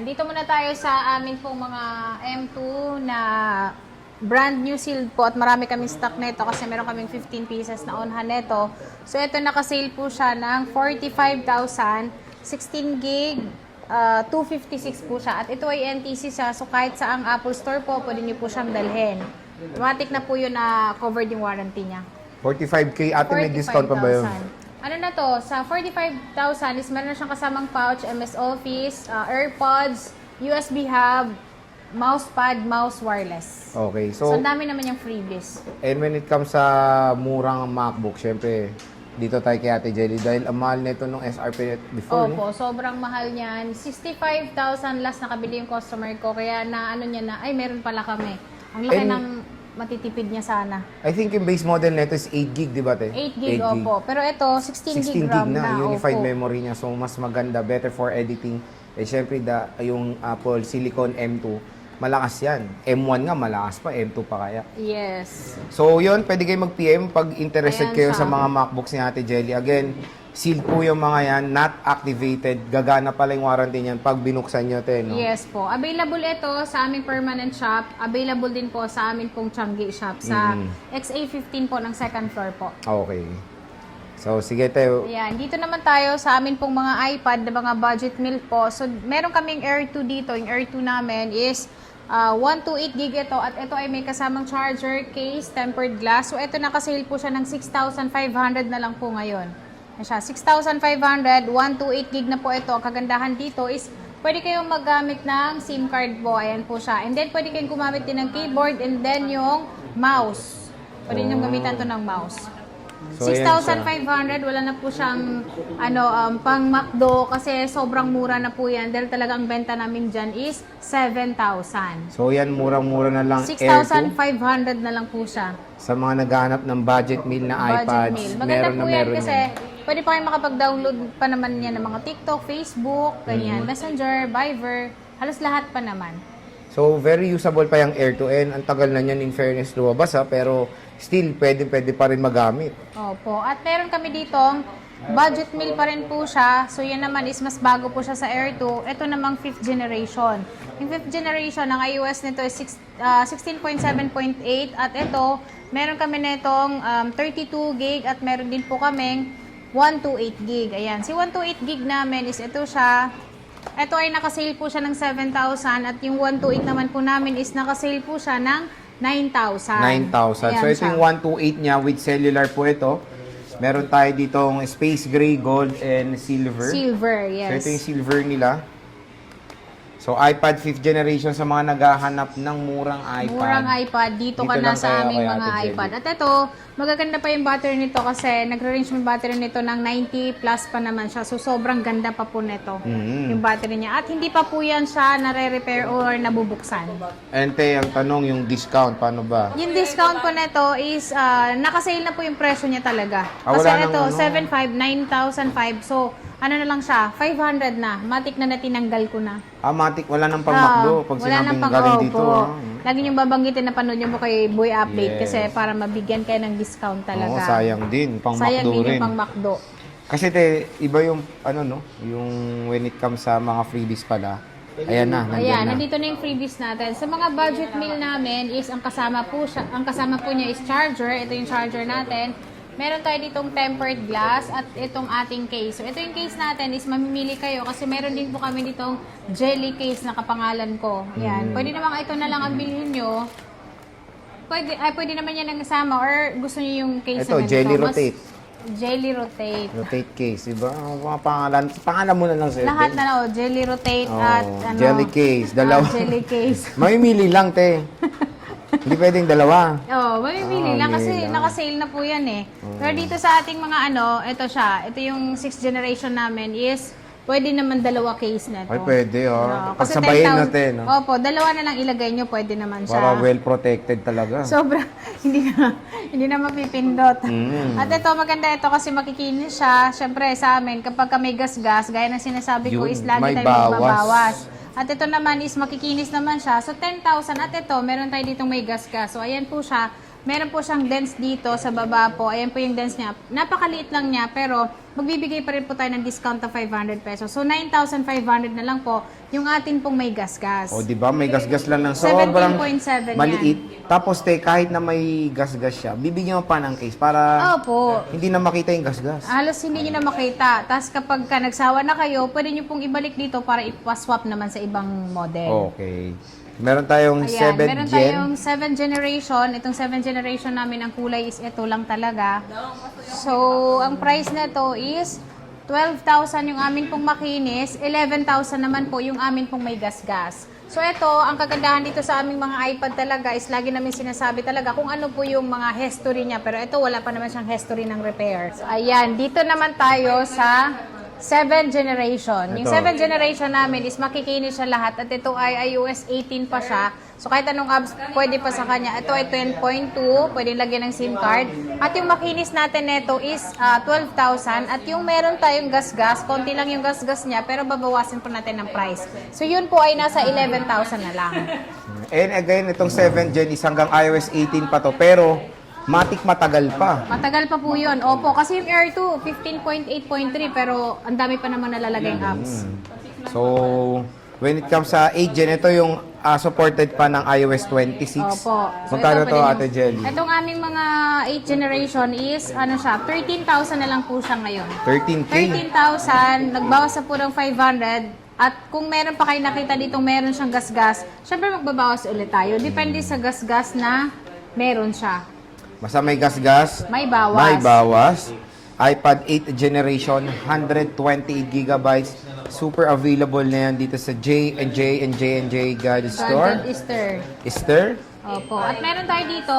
Dito muna tayo sa amin pong mga M2 na brand new sealed po at marami kaming stock neto kasi meron kaming 15 pieces na onhan neto. So ito naka-sale po siya ng 45,000, 16 gig, 256 po siya. At ito ay NTC siya, so kahit sa ang Apple Store po, pwede niyo po siyang dalhin. Automatic na po yun na covered yung warranty niya. 45K, ate may discount pa ba yun? Ano na to, sa 45,000 is meron na siyang kasamang pouch, MS Office, AirPods, USB hub, mousepad, mouse wireless. Okay, So, so, ang dami naman yung freebies. and when it comes sa murang MacBook, syempre, dito tayo kay Ate Jelly dahil ang mahal nito nung SRP before, no? Opo, sobrang mahal niyan. 65,000 last nakabili yung customer ko. Kaya na ano niya na, ay meron pala kami. Ang laki And- ng matitipid niya sana. I think yung base model nito is 8 gig, di ba, te? 8 gig, opo. Pero ito, 16 gig 16 RAM gig na, unified opo. memory niya. So, mas maganda, better for editing. Eh, syempre, yung Apple Silicon M2, malakas yan. M1 nga, malakas pa. M2 pa kaya. Yes. So, yun, pwede kayo mag-PM pag interested Ayan kayo siya. sa mga MacBooks ni Ate Jelly. Again, sealed po yung mga yan, not activated. Gagana pala yung warranty niyan pag binuksan nyo, te, no? Yes po. Available ito sa aming permanent shop. Available din po sa amin pong Changi shop sa XA15 po ng second floor po. Okay. So, sige, te. Ayan, dito naman tayo sa amin pong mga iPad na mga budget meal po. So, meron kaming Air 2 dito. Yung Air 2 namin is 128 gig ito at ito ay may kasamang charger, case, tempered glass. So, ito nakasale po siya ng 6,500 na lang po ngayon. Ayan siya, 6,500, 128 gig na po ito. Ang kagandahan dito is pwede kayong maggamit ng SIM card po. Ayan po siya. And then, pwede kayong gumamit din ng keyboard and then yung mouse. Pwede nyo gamitan to ng mouse. So, ayan siya. 6,500, wala na po siyang pang McDo kasi sobrang mura na po yan dahil talaga ang benta namin dyan is 7,000. So, yan, murang-mura na lang. Air 2. 6,500 na lang po siya. Sa mga naghahanap ng budget meal na Budget iPads, meal. Maganda meron na po yan meron kasi yan. pwede pa kayo makapag-download pa naman yan ng mga TikTok, Facebook, ganyan, Messenger, Viber, halos lahat pa naman. So, very usable pa yung Air 2N. Ang tagal na niyan, in fairness, lumabas ha, pero still, pwede pa rin magamit. Opo. At meron kami ditong budget meal pa rin po siya. So, yan naman is mas bago po siya sa Air 2. Ito namang 5th generation. Yung 5th generation, ang iOS nito is 16.7.8. At ito, meron kami netong 32 gig at meron din po kaming 128 gig. Ayan. Si 128 gig namin is ito siya. Ito ay nakasale po siya ng 7,000 at yung 128 naman po namin is nakasale po siya ng 9,000. 9,000. So, Ayan ito siya. yung 128 niya with cellular po ito. Meron tayo ditong space gray, gold, and silver. Silver, So, yes. ito yung silver nila. So, iPad 5th generation sa mga naghahanap ng murang iPad. Murang iPad. Dito ka Dito na lang sa kaya aming kay mga Ate Jelly. iPad. At ito, magaganda pa yung battery nito kasi nagre-range yung battery nito ng 90 plus pa naman siya. So, sobrang ganda pa po nito yung battery niya. At hindi pa po yan siya nare-repair or nabubuksan. And te, ang tanong, yung discount, paano ba? Yung discount po nito is nakasale na po yung presyo niya talaga. Ah, Kasi wala ito, nang 7,500, 9,005. So, ano na lang siya, 500 na. Matik na tinanggal ko na. Matic, wala nang pang McDo. Pag Wala sinabing nang galing pang dito. opo. Lagi niyong babanggitin na panood niyo mo kay Boy Update Yes. kasi para mabigyan kayo ng discount Oo, talaga. sayang din. Pang Sayang McDo din rin. yung pang McDo. Kasi te, iba yung, yung when it comes sa mga freebies pala. Ayan na, nandiyan Ayan, na. nandito na yung freebies natin. Sa mga budget meal namin is ang kasama po niya is charger. Ito yung charger natin. Meron tayo ditong tempered glass at itong ating case. So, ito yung case natin is mamimili kayo kasi meron din po kami ditong jelly case na kapangalan ko. Ayan. Pwede naman ito na lang ang bilhin nyo. Pwede naman yan ang kasama or gusto niyo yung case na Ito, ganito. Jelly Mas- Rotate. Jelly Rotate. Rotate case, diba? Ang mga pangalan mo na lang sir. Lahat na lang. Jelly Rotate Oh, at jelly case, dalawa. jelly case. Mamimili lang, te. Hindi pwedeng dalawa. Mamimili lang kasi mamimili lang. naka-sale na po yan eh. Pero dito sa ating mga ito siya. Ito yung 6th generation namin is pwede naman dalawa case na ito. Ay, pwede, Kasi Pagsabayin 10,000 natin, no? Opo, dalawa na lang ilagay nyo, pwede naman siya. Para well protected talaga. Sobra, hindi na mapipindot. At ito, maganda ito kasi makikinis siya. Siyempre, sa amin, kapag may gas-gas, gaya ng sinasabi ko, Yun, is lagi may tayo bawas. magbabawas. At ito naman is makikinis naman siya. So, 10,000. At ito, meron tayo ditong may gas-gas. So, ayan po siya. Meron po siyang dents dito sa baba po. Ayan po yung dents niya. Napakaliit lang niya, pero magbibigay pa rin po tayo ng discount na 500 pesos. So, 9,500 na lang po yung atin pong may gasgas. O, di ba? May gasgas lang ng sobrang 17.7 yan. maliit. Tapos, kahit na may gasgas siya, bibigyan mo pa ng case para Opo. hindi na makita yung gasgas. Halos hindi nyo na makita. Tapos kapag ka nagsawa na kayo, pwede nyo pong ibalik dito para ipaswap naman sa ibang model. Okay. Meron tayong Ayan, 7 meron gen. tayong 7 generation. Itong 7 generation namin, ang kulay is ito lang talaga. So, ang price na to is 12,000 yung amin pong makinis, 11,000 naman po yung amin pong may gasgas. So, ito, ang kagandahan dito sa aming mga iPad talaga is lagi namin sinasabi talaga kung ano po yung mga history niya. Pero ito, wala pa naman siyang history ng repair. So, ayan, dito naman tayo sa 7 generation. Yung Ito. 7 generation namin is makikinis siya lahat at ito ay iOS 18 pa siya. So kahit anong apps pwede pa sa kanya. Ito ay 10.2, pwedeng lagyan ng SIM card. At yung makinis natin nito is 12,000 at yung meron tayong gasgas, konti lang yung gasgas niya pero babawasan po natin ng price. So yun po ay nasa 11,000 na lang. And again, itong 7 gen is hanggang iOS 18 pa to. Pero, matik matagal pa. Matagal pa po yun. Opo, kasi yung Air 2, 15.8.3 pero ang dami pa naman nalalagay yung apps. So, when it comes sa 8 gen, ito yung supported pa ng iOS 26. Opo. So, Magkano ito to, pwede Ate nyo- Jelly? Itong aming mga 8 generation is, ano siya, 13,000 na lang po siya ngayon. 13K. 13,000, nagbawas na po ng 500. At kung meron pa kayo nakita dito, meron siyang gasgas, syempre magbabawas ulit tayo. Depende sa gasgas na meron siya. Basta may gasgas, May bawas. may bawas. iPad 8 generation, 128 gigabytes. Super available na yan dito sa J&J Gadget Store. Gadget Easter. Easter? Opo. At meron tayo dito,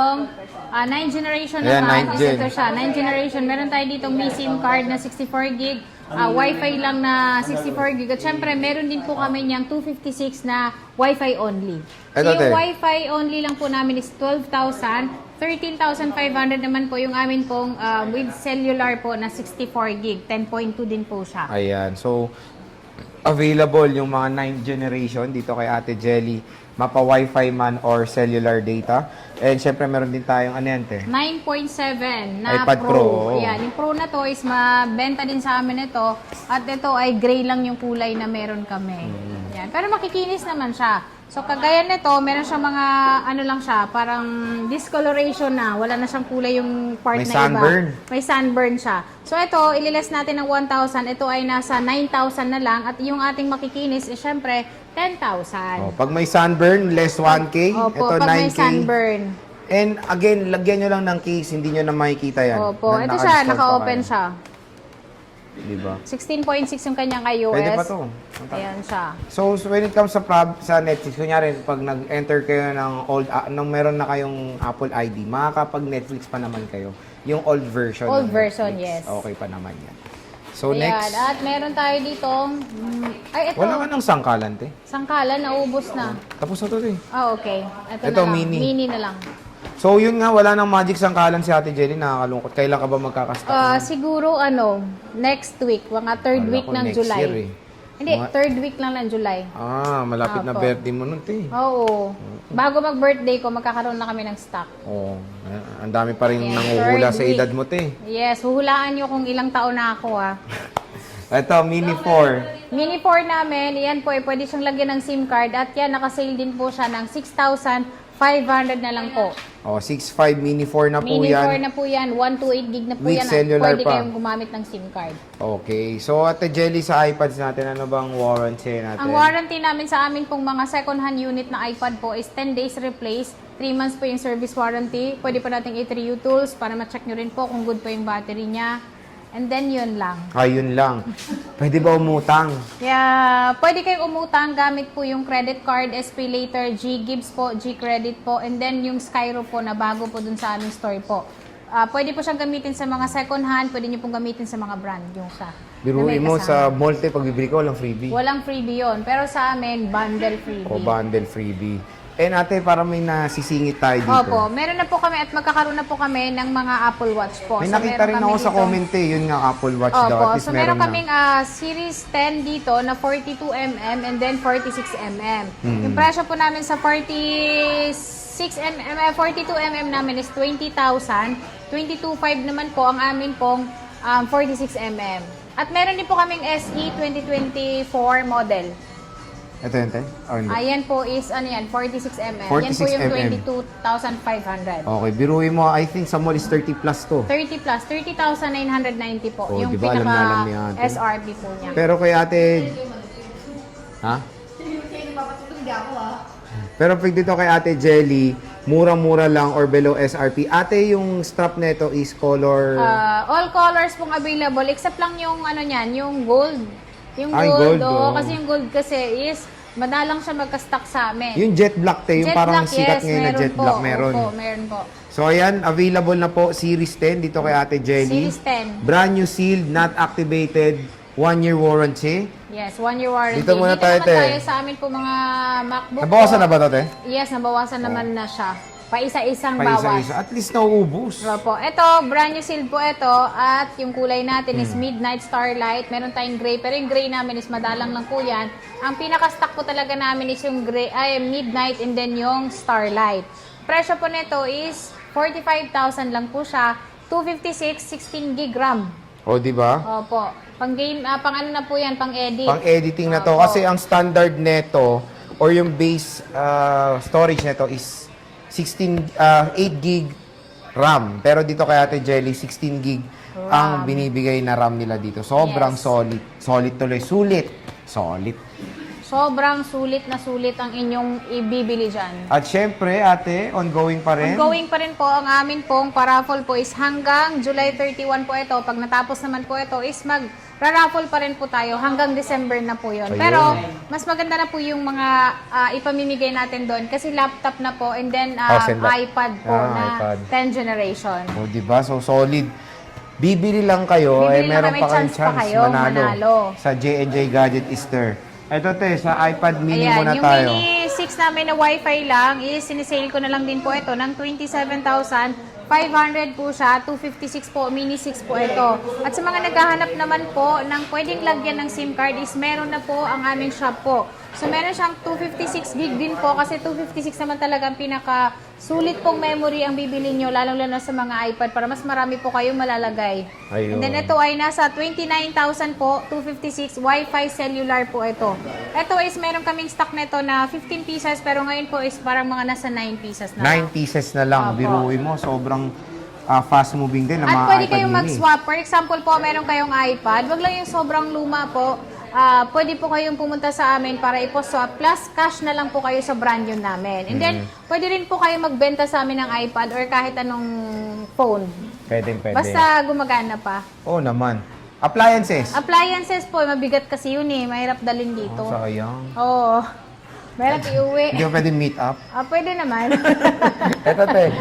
9 generation Ayan, naman. 9 gen. Ito siya, 9 generation. Meron tayo dito may SIM card na 64 gig. Wi-Fi lang na 64 gig. At syempre, meron din po kami niyang 256 na Wi-Fi only. So, Ito, yung te. Wi-Fi only lang po namin is 12,000. 13,500 naman po yung amin pong with cellular po na 64 gig. 10.2 din po siya. Ayan. So, available yung mga 9th generation dito kay Ate Jelly. Mapa Wi-Fi man or cellular data. And syempre, meron din tayong ano yan, te? 9.7 na iPad Pro, oo. Ayan, yung Pro na to is mabenta din sa amin ito. At ito ay gray lang yung kulay na meron kami. Yan. Pero makikinis naman siya. So kagaya nito, meron siyang mga ano lang siya, parang discoloration na. Wala na siyang kulay yung part May na sunburn. iba. May sunburn siya. So ito, ililes natin ng 1,000. Ito ay nasa 9,000 na lang. At yung ating makikinis is syempre 10,000. Oh, pag may sunburn, less 1K. Opo, Ito, pag may 9K. sunburn. And again, lagyan nyo lang ng case, hindi nyo na makikita yan. Opo, Na ito siya, naka-install pa naka-open kayo. siya. Diba? 16.6 yung kanyang iOS. Pwede pa to. Ayan siya. So, when it comes sa Netflix, kunyari, pag nag-enter kayo ng nung meron na kayong Apple ID, makakapag-Netflix pa naman kayo. Yung old version. Old ng version, Netflix. yes. Okay pa naman yan. So, Ayan. next. At meron tayo dito, ay ito, Wala ka ng sangkalan, te. sangkalan, naubos na. Tapos na to, te. Okay. Ito Ito, na lang. mini. Mini na lang. So, yun nga, wala nang magic sangkalan si Ate Jelly. Nakakalungkot. Kailan ka ba magkakastock? Siguro, next week, mga third Akala week ko ng next July. year, eh. Hindi, third week lang ng July. Malapit na Apo. birthday mo nun, te. Oo. Bago mag-birthday ko, magkakaroon na kami ng stock. Oo. Ang dami pa rin Ayan, nanguhula third sa week. edad mo, te. Yes, huhulaan nyo kung ilang taon na ako, Ito, Mini 4. Mini 4 namin, yan po, pwede siyang lagyan ng SIM card at yan, nakasale din po siya ng 6,500 na lang po. 6.5 Mini 4 na po Mini 4 yan. na po yan, 128 gig na po With yan. cellular Pwede pa. kayong gumamit ng SIM card. Okay. So, Ate Jelly, sa iPads natin, ano bang warranty natin? Ang warranty namin sa amin pong mga second-hand unit na iPad po is 10 days replace. 3 months po yung service warranty. Pwede pa nating i-review tools para ma-check nyo rin po kung good po yung battery niya. And then, yun lang. Yun lang. Pwede ba umutang? Kaya, pwede kayong umutang gamit po yung credit card, SP Later, G-Gibbs po, G-Credit po, and then yung Skyro po na bago po dun sa aming store po. Pwede po siyang gamitin sa mga second hand, pwede nyo pong gamitin sa mga brand yung sa. Biruin mo sa multi, pag bibili ko, walang freebie. Walang freebie yun, pero sa amin, bundle freebie. O bundle freebie. And ate, para may nasisingit tayo dito. Opo, meron na po kami at magkakaroon na po kami ng mga Apple Watch po. May So, nakita meron rin kami ako sa dito. comment eh. Yun nga, Apple Watch daw. Opo, At least so meron na. kaming Series 10 dito na 42mm and then 46mm. Mm. Yung presyo po namin sa 42mm namin is 20,000. 22,500 naman po ang amin pong 46mm. At meron din po kaming SE 2024 model. Ito yun, te? Oh, hindi. Ayan po is, 46mm. Yan po yung 46mm. 22,500. Okay, biruin mo. I think sa mall is 30 plus to. 30 plus, 30,990 po. Oh, yung diba? Alam na alam ni pinaka ate. SRP po niya. Pero kay ate... Ha? Pero pag dito kay ate Jelly, murang-mura lang or below SRP. Ate, yung strap nito is color... All colors pong available except lang yung niyan, yung gold. Yung Ay, gold, gold, oh. kasi yung gold kasi is madalang siya magka-stock sa amin. yung jet black, te. Yung Jet parang black, sikat yes, ngayon na meron jet po. black. Meron. Opo, meron po. So, ayan, available na po. Series 10 dito kay ate Jelly. Series 10. Brand new sealed, not activated. 1-year warranty. Yes, 1 year warranty. Dito muna tayo, naman te. tayo sa amin po mga MacBook Nabawasan po. na ba ito, te? Yes, nabawasan naman na siya. Pa-isa-isang Pa bawas. isa-isa. At least nauubos. Opo. Ito, brand new sealed po ito. At yung kulay natin is Midnight Starlight. Meron tayong gray. Pero yung gray namin is madalang lang po yan. Ang pinaka-stock po talaga namin is yung gray, Midnight and then yung Starlight. Presyo po nito is 45,000 lang po siya. 256, 16 gig RAM. O, di ba? Opo. Pang game, pang ano na po yan, pang edit. Pang editing na to. Opo. Kasi ang standard neto or yung base storage neto is 8 gig RAM. Pero dito kay Ate Jelly, 16 gig ang binibigay na RAM nila dito. Sobrang Yes. solid. Solid tuloy. Sulit. Solid. Sobrang sulit na sulit ang inyong ibibili dyan. At syempre, ate, ongoing pa rin. Ongoing pa rin po ang amin pong paraffle po is hanggang July 31 po ito. Pag natapos naman po ito is mag-raffle pa rin po tayo hanggang December na po yun. Ayun. Pero mas maganda na po yung mga ipamimigay natin doon kasi laptop na po and then send up. iPad po na iPad. 10th generation. O, di ba? So, solid. Bibili lang kayo, Bibili lang meron kayo, pa may kayong chance pa chance kayo manalo. sa J&J Gadget Easter. Ito, te, sa iPad mini Ayan, muna yung tayo. mini 6 namin na wifi lang is sinisale ko na lang din po ito ng 27,500 po siya, 256 po, mini 6 po ito. At sa mga naghahanap naman po ng pwedeng lagyan ng SIM card is meron na po ang aming shop po. So meron siyang 256 gig din po kasi 256 naman talaga ang pinaka sulit pong memory ang bibili nyo lalong-lalo sa mga iPad para mas marami po kayong malalagay. Ayun. And then ito ay nasa 29,000 po, 256 Wi-Fi cellular po ito. Ito is meron kaming stock nito na 15 pieces pero ngayon po is parang mga nasa 9 pieces na lang. 9 pieces na lang. Opo. Biruin mo, sobrang fast moving din ng At mga pwede iPad kayong mini. mag-swap. For example po, meron kayong iPad. Wag lang yung sobrang luma po. Pwede po kayong pumunta sa amin para ipo-swap. Plus, cash na lang po kayo sa brand yun namin. And then, pwede rin po kayo magbenta sa amin ng iPad or kahit anong phone. Pwede. Basta gumagana pa. Oo naman. Appliances. Appliances po, mabigat kasi yun eh. Mahirap dalhin dito. Sayang. Oo. Mahirap iuwi. Hindi mo pwede meet up. Pwede naman. Ito, te.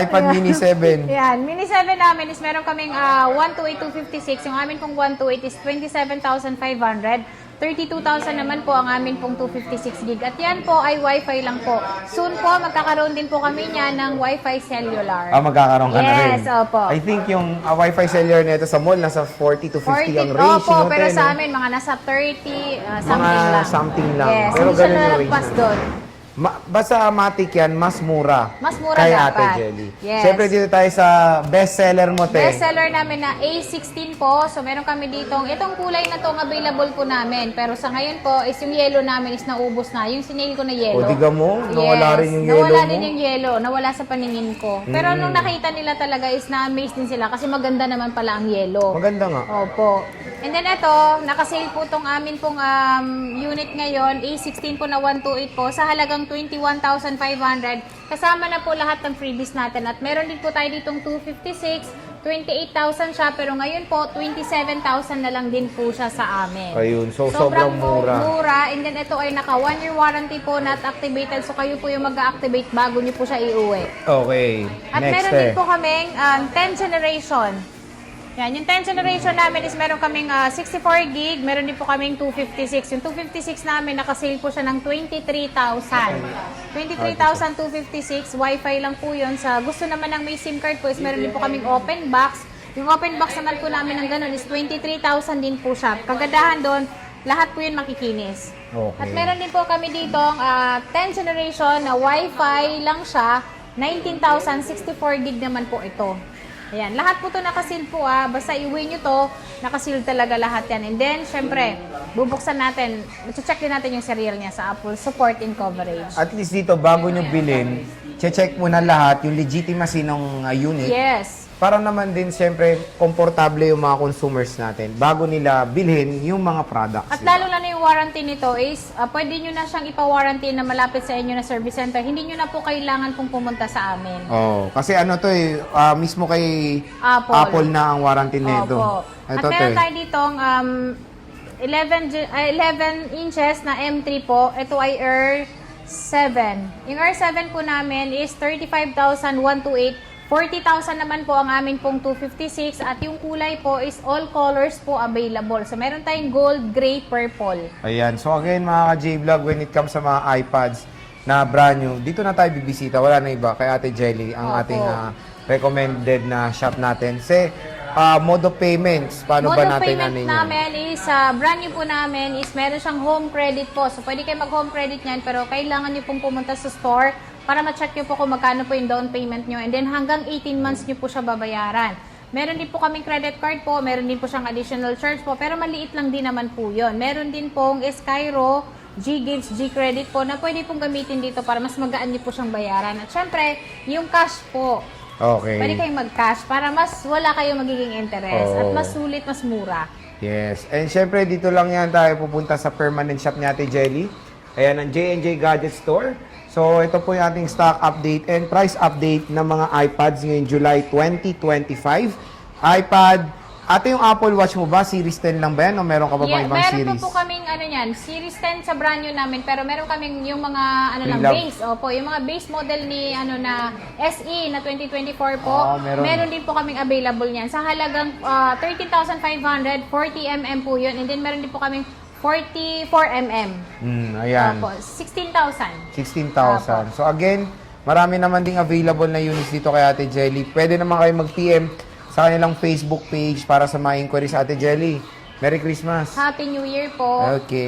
iPad mini 7. Yan. Mini 7 namin is meron kaming 128,256. Yung amin pong 128 is 27,500. 32,000 naman po ang amin pong 256 gig. At yan po ay Wi-Fi lang po. Soon po, magkakaroon din po kami niya ng Wi-Fi cellular. Magkakaroon ka na rin. Yes, opo. I think yung Wi-Fi cellular nito sa mall, nasa 40 to 50 ang range. Opo, no, pero te, sa no? amin, mga nasa 30, Mga something lang. Yes, Pero hindi siya ganun yung range nalagpas nun. doon. Basta Matic yan, mas mura. Mas mura kay dapat. Ate Jelly. Yes. Siyempre dito tayo sa bestseller mo, te. Bestseller namin na A16 po. So, meron kami ditong, itong kulay na to available po namin. Pero sa ngayon po, is yung yellow namin is naubos na. Yung sinail ko na O, yellow. diga mo, nawala rin yung yellow nawala mo. din yung yellow. Nawala sa paningin ko. Pero nung nakita nila talaga is na-amaze din sila kasi maganda naman pala ang yellow. Maganda nga. Opo. And then ito, nakasale po tong amin pong unit ngayon, A16 po na 128 po, sa halagang 21,500. Kasama na po lahat ng freebies natin. At meron din po tayo ditong 256, 28,000 siya, pero ngayon po, 27,000 na lang din po siya sa amin. Ayun, so sobrang mura. mura. And then ito ay naka 1-year warranty po, not activated. So kayo po yung mag-activate bago nyo po siya iuwi. Okay. At Next, meron te. din po kaming 10th generation. Yan, yung 10th generation namin is meron kaming 64 gig, meron din po kaming 256. Yung 256 namin, nakasale po siya ng 23,000. 23,256, Wi-Fi lang po yun. Sa gusto naman ng may SIM card po is meron din po kaming open box. Yung open box naman po namin ng ganun is 23,000 din po siya. Kagadahan doon, lahat po yun makikinis. Okay. At meron din po kami dito 10th generation na Wi-Fi lang siya, 19,064 gig naman po ito. Ayan, lahat po to nakasil po basta iuwi nyo to, nakasil talaga lahat yan. And then, syempre, bubuksan natin, check din natin yung serial niya sa Apple, support and coverage. At least dito, bago nyo bilhin, check muna lahat yung legitimacy ng unit. Yes. Para naman din, siyempre, komportable yung mga consumers natin bago nila bilhin yung mga products At nila. lalo na yung warranty nito is, pwede nyo na siyang ipa-warranty na malapit sa inyo na service center. Hindi nyo na po kailangan pong pumunta sa amin. Oh, kasi ano to mismo kay Apple. na ang warranty nito. Opo. At Ito meron tayo ditong 11 inches na M3 po. Ito ay R7. Yung R7 po namin is 35,128. 40,000 naman po ang amin pong 256 at yung kulay po is all colors po available. So meron tayong gold, gray, purple. Ayan. So again, mga ka-J-Vlog, when it comes sa mga iPads na brand new, dito na tayo bibisita. Wala na iba. Kay Ate Jelly, ang Opo. ating recommended na shop natin. Kasi, mode of payments, paano ba Mode of natin payment yun? namin is, brand new po namin is meron siyang home credit po. So pwede kayo mag-home credit niyan pero kailangan nyo pong pumunta sa store para ma-check nyo po kung magkano po yung down payment nyo. And then hanggang 18 months nyo po siya babayaran. Meron din po kaming credit card po, meron din po siyang additional charge po, pero maliit lang din naman po yun. Meron din pong Skyro, G-Gives, G-Credit po na pwede pong gamitin dito para mas magaan nyo po siyang bayaran. At syempre, yung cash po. Okay. Pwede kayong mag-cash para mas wala kayong magiging interest at Oo. mas sulit, mas mura. Yes. And syempre, dito lang yan tayo pupunta sa permanent shop ni Ate Jelly. Ayan, ang J&J Gadget Store. So, ito po yung ating stock update and price update ng mga iPads ngayong July 2025. iPad, ate yung Apple Watch mo ba? Series 10 lang ba yan? O meron ka pa bang ibang meron series? pa po kaming Series 10 sa brand new namin, pero meron kaming yung mga Pre-love. base. Opo, yung mga base model ni na SE na 2024 po. Ah, meron. din po kaming available niyan sa halagang 13,500, 40mm po yun. And then meron din po kaming 44mm. Ayan. Opo, 16,000. 16,000. So again, marami naman ding available na units dito kay Ate Jelly. Pwede naman kayo mag-PM sa kanilang Facebook page para sa mga inquiries. Ate Jelly, Merry Christmas. Happy New Year po. Okay.